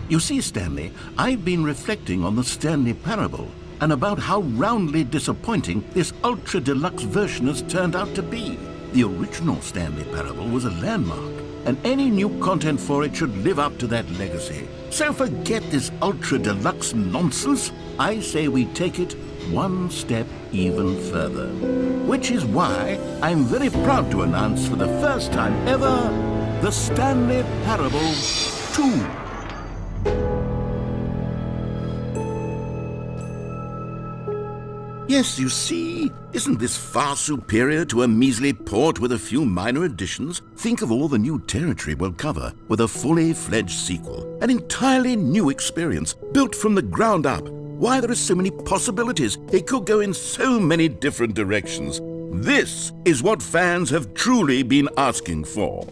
You see, Stanley, I've been reflecting on the Stanley Parable and about how roundly disappointing this ultra deluxe version has turned out to be. The original Stanley Parable was a landmark, and any new content for it should live up to that legacy. So forget this ultra deluxe nonsense. I say we take it one step even further. Which is why I'm very proud to announce for the first time ever, the Stanley Parable 2. Yes, you see, isn't this far superior to a measly port with a few minor additions? Think of all the new territory we'll cover with a fully fledged sequel. An entirely new experience, built from the ground up. Why, there are so many possibilities. It could go in so many different directions. This is what fans have truly been asking for.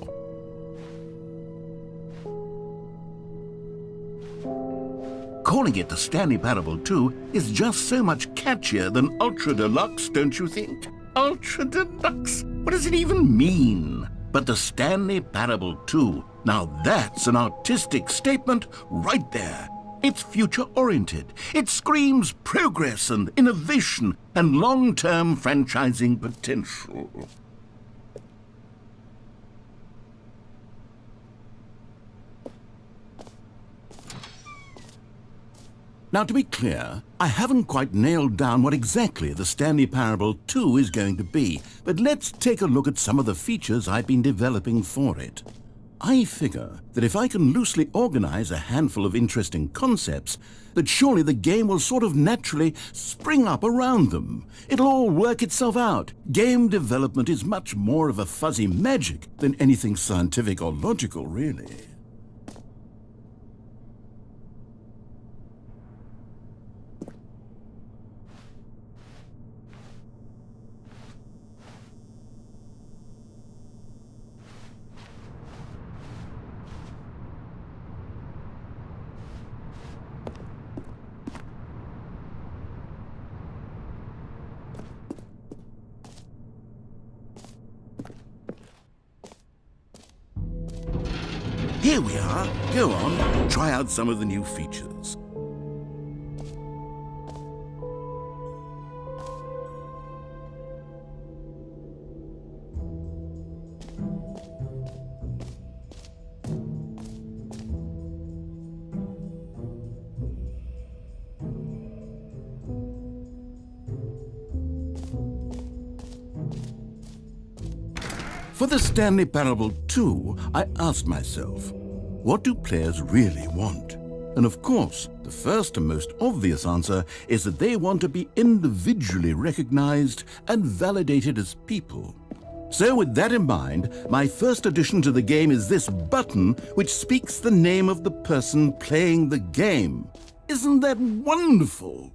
Calling it the Stanley Parable 2 is just so much catchier than Ultra Deluxe, don't you think? Ultra Deluxe? What does it even mean? But the Stanley Parable 2, now that's an artistic statement right there. It's future-oriented. It screams progress and innovation and long-term franchising potential. Now, to be clear, I haven't quite nailed down what exactly the Stanley Parable 2 is going to be, but let's take a look at some of the features I've been developing for it. I figure that if I can loosely organize a handful of interesting concepts, that surely the game will sort of naturally spring up around them. It'll all work itself out. Game development is much more of a fuzzy magic than anything scientific or logical, really. Here we are. Go on, try out some of the new features. For the Stanley Parable 2, I asked myself, what do players really want? And of course, the first and most obvious answer is that they want to be individually recognized and validated as people. So with that in mind, my first addition to the game is this button which speaks the name of the person playing the game. Isn't that wonderful?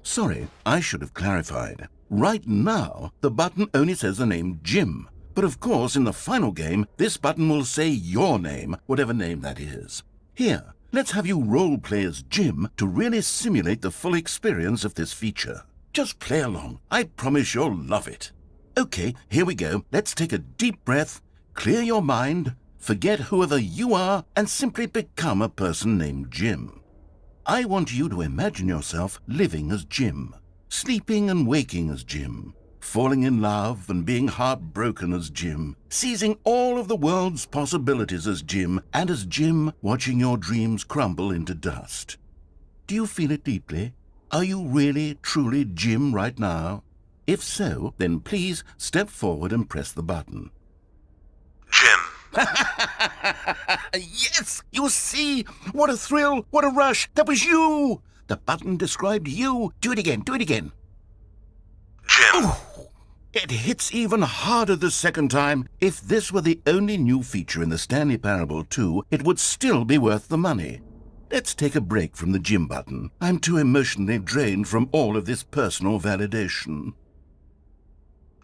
Sorry, I should have clarified. Right now, the button only says the name Jim. But of course, in the final game, this button will say your name, whatever name that is. Here, let's have you role-play as Jim to really simulate the full experience of this feature. Just play along. I promise you'll love it. Okay, here we go. Let's take a deep breath, clear your mind, forget whoever you are, and simply become a person named Jim. I want you to imagine yourself living as Jim, sleeping and waking as Jim, falling in love and being heartbroken as Jim, seizing all of the world's possibilities as Jim, and as Jim watching your dreams crumble into dust. Do you feel it deeply? Are you really, truly Jim right now? If so, then please step forward and press the button. Jim. Yes! You see? What a thrill! What a rush! That was you! The button described you. Do it again. Do it again. Jim. Ooh, it hits even harder the second time. If this were the only new feature in the Stanley Parable 2, it would still be worth the money. Let's take a break from the Jim button. I'm too emotionally drained from all of this personal validation.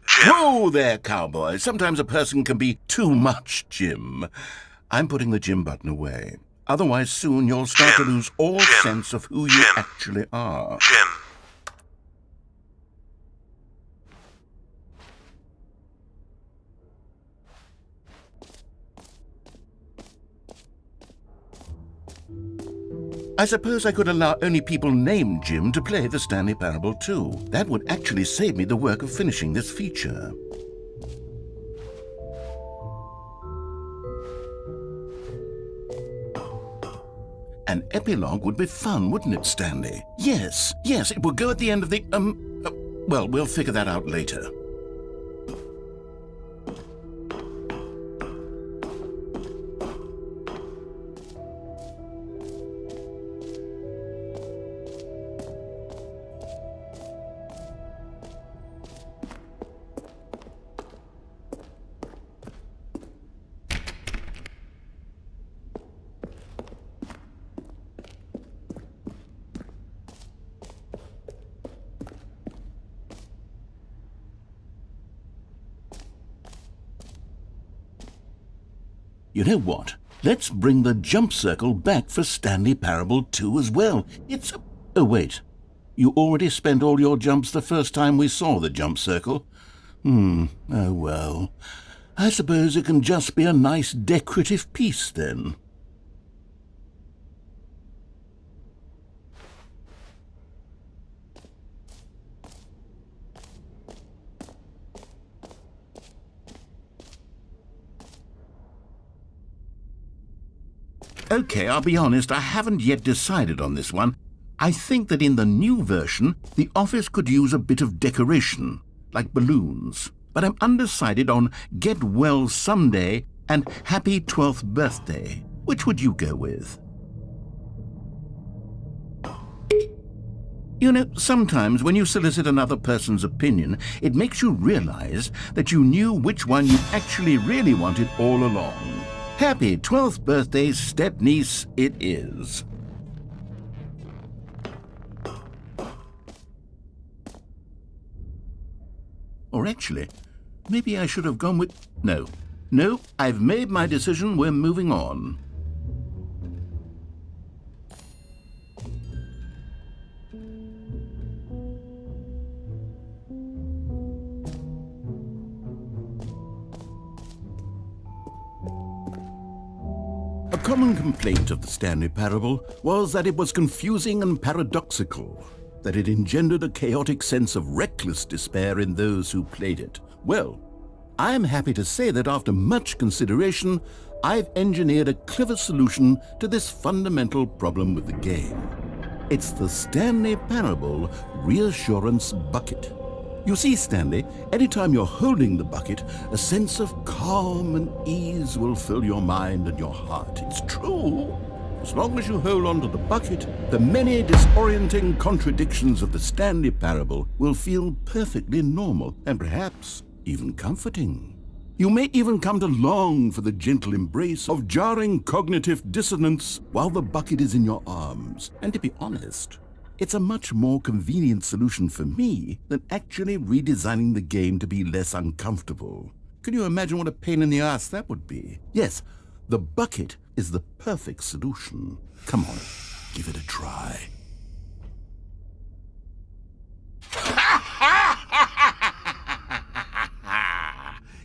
Jim. Whoa there, cowboy. Sometimes a person can be too much Jim. I'm putting the Jim button away. Otherwise, soon you'll start Jim. to lose all Jim. sense of who you Jim. actually are. Jim. I suppose I could allow only people named Jim to play the Stanley Parable too. That would actually save me the work of finishing this feature. An epilogue would be fun, wouldn't it, Stanley? Yes, it will go at the end of the, well, we'll figure that out later. You know what? Let's bring the jump circle back for Stanley Parable 2 as well. Oh, wait. You already spent all your jumps the first time we saw the jump circle? Oh well. I suppose it can just be a nice decorative piece then. Okay, I'll be honest, I haven't yet decided on this one. I think that in the new version, the office could use a bit of decoration, like balloons. But I'm undecided on Get Well Someday and Happy 12th Birthday. Which would you go with? You know, sometimes when you solicit another person's opinion, it makes you realize that you knew which one you actually really wanted all along. Happy 12th birthday, step-niece, it is. Or actually, maybe I should have gone with... No, I've made my decision, we're moving on. A common complaint of the Stanley Parable was that it was confusing and paradoxical, that it engendered a chaotic sense of reckless despair in those who played it. Well, I'm happy to say that after much consideration, I've engineered a clever solution to this fundamental problem with the game. It's the Stanley Parable Reassurance Bucket. You see, Stanley, anytime you're holding the bucket, a sense of calm and ease will fill your mind and your heart. It's true. As long as you hold on to the bucket, the many disorienting contradictions of the Stanley Parable will feel perfectly normal and perhaps even comforting. You may even come to long for the gentle embrace of jarring cognitive dissonance while the bucket is in your arms. And to be honest, it's a much more convenient solution for me than actually redesigning the game to be less uncomfortable. Can you imagine what a pain in the ass that would be? Yes, the bucket is the perfect solution. Come on, give it a try.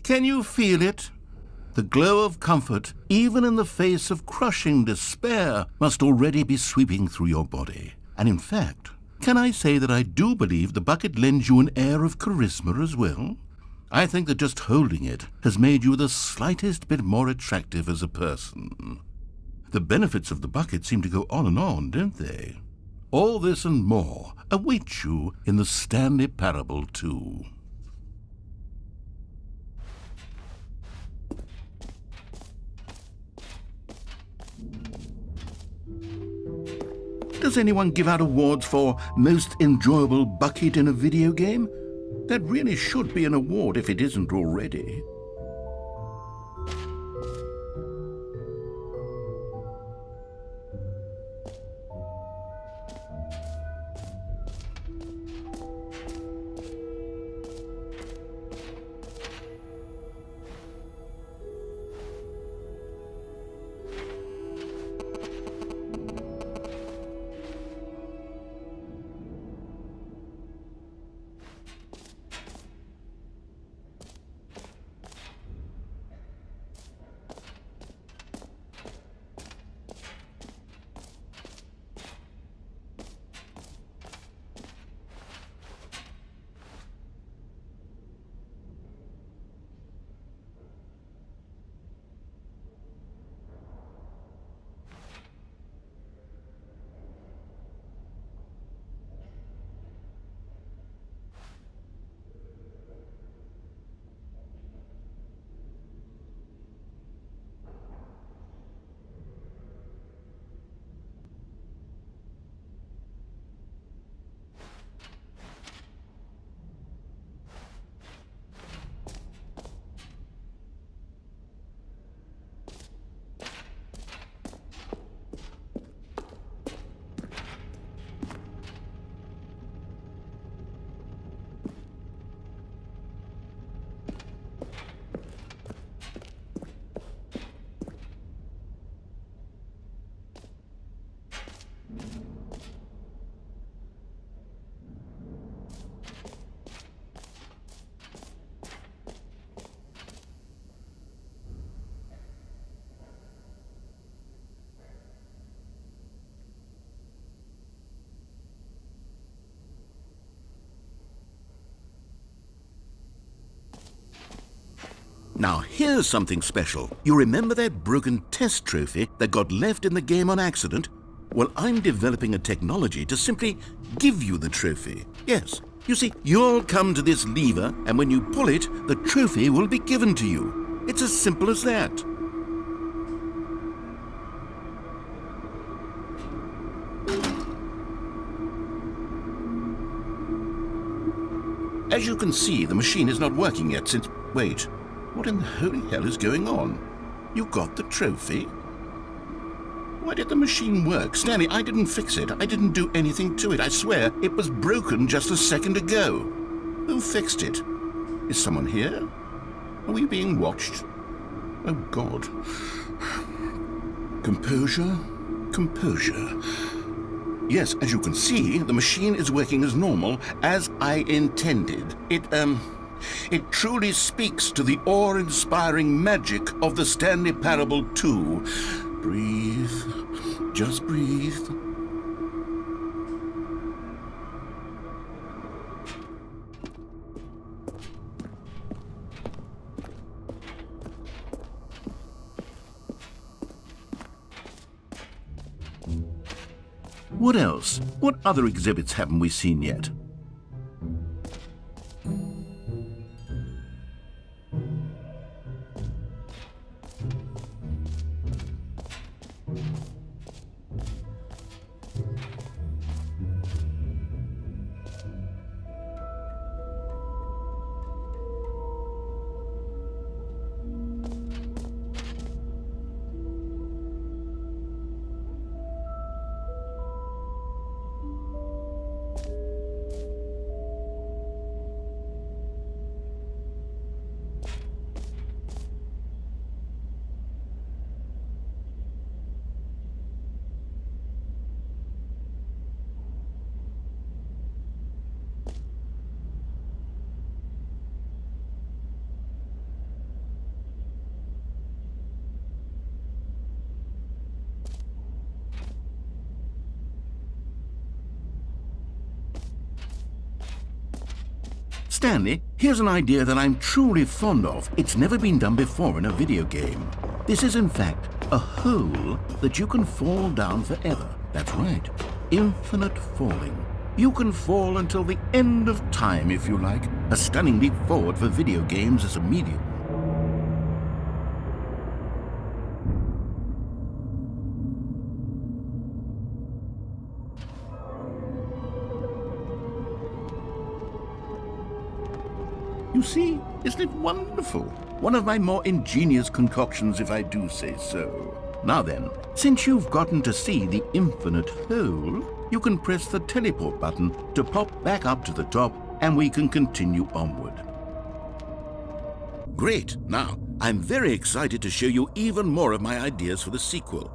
Can you feel it? The glow of comfort, even in the face of crushing despair, must already be sweeping through your body. And in fact, can I say that I do believe the bucket lends you an air of charisma as well? I think that just holding it has made you the slightest bit more attractive as a person. The benefits of the bucket seem to go on, don't they? All this and more await you in the Stanley Parable 2. Does anyone give out awards for most enjoyable bucket in a video game? That really should be an award if it isn't already. Now here's something special. You remember that broken test trophy that got left in the game on accident? Well, I'm developing a technology to simply give you the trophy. Yes, you see, you'll come to this lever, and when you pull it, the trophy will be given to you. It's as simple as that. As you can see, the machine is not working yet since... Wait, what in the holy hell is going on? You got the trophy? Why did the machine work? Stanley, I didn't fix it. I didn't do anything to it. I swear, it was broken just a second ago. Who fixed it? Is someone here? Are we being watched? Oh, God. Composure, composure. Yes, as you can see, the machine is working as normal, as I intended. It truly speaks to the awe-inspiring magic of the Stanley Parable 2. Breathe. Just breathe. What else? What other exhibits haven't we seen yet? Stanley, here's an idea that I'm truly fond of. It's never been done before in a video game. This is in fact a hole that you can fall down forever. That's right, infinite falling. You can fall until the end of time if you like. A stunning leap forward for video games as a medium. You see, isn't it wonderful? One of my more ingenious concoctions, if I do say so. Now then, since you've gotten to see the infinite hole, you can press the teleport button to pop back up to the top, and we can continue onward. Great! Now, I'm very excited to show you even more of my ideas for the sequel.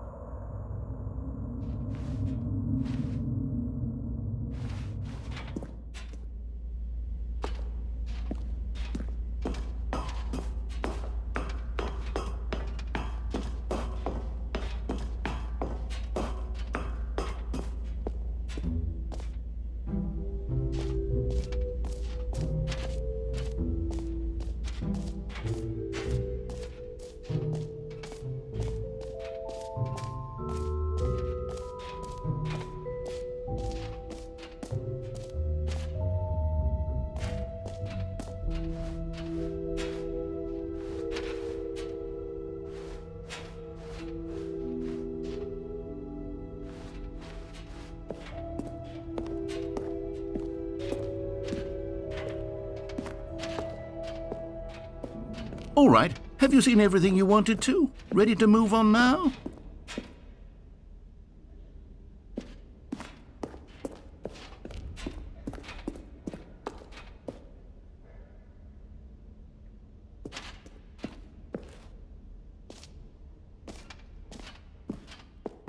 All right, have you seen everything you wanted to? Ready to move on now?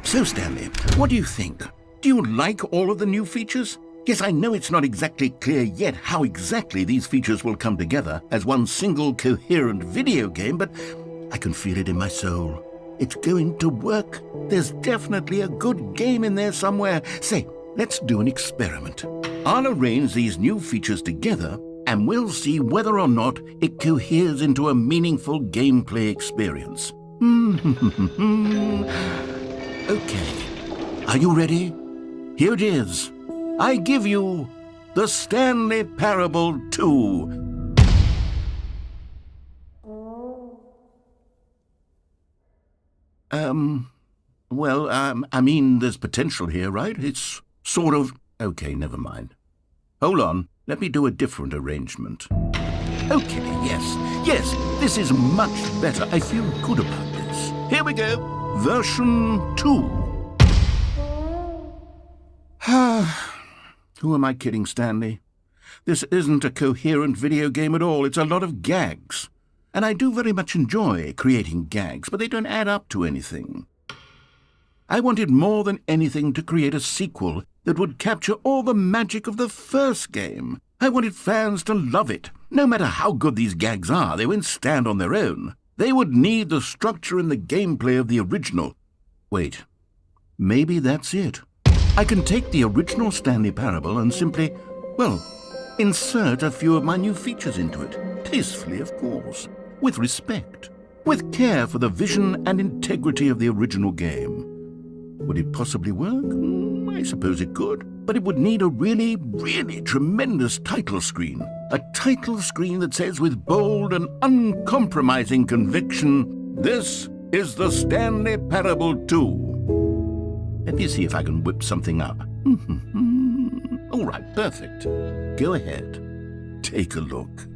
So, Stanley, what do you think? Do you like all of the new features? Yes, I know it's not exactly clear yet how exactly these features will come together as one single coherent video game, but I can feel it in my soul. It's going to work. There's definitely a good game in there somewhere. Say, let's do an experiment. I'll arrange these new features together, and we'll see whether or not it coheres into a meaningful gameplay experience. Okay, are you ready? Here it is. I give you the Stanley Parable 2. I mean, there's potential here, right? It's sort of... Okay, never mind. Hold on, let me do a different arrangement. Okay, yes, this is much better. I feel good about this. Here we go. Version 2. Who am I kidding, Stanley? This isn't a coherent video game at all. It's a lot of gags. And I do very much enjoy creating gags, but they don't add up to anything. I wanted more than anything to create a sequel that would capture all the magic of the first game. I wanted fans to love it. No matter how good these gags are, they won't stand on their own. They would need the structure and the gameplay of the original. Wait, maybe that's it. I can take the original Stanley Parable and simply, well, insert a few of my new features into it. Tastefully, of course. With respect. With care for the vision and integrity of the original game. Would it possibly work? I suppose it could. But it would need a really, really tremendous title screen. A title screen that says with bold and uncompromising conviction, "This is the Stanley Parable 2. Let me see if I can whip something up. All right, perfect. Go ahead. Take a look.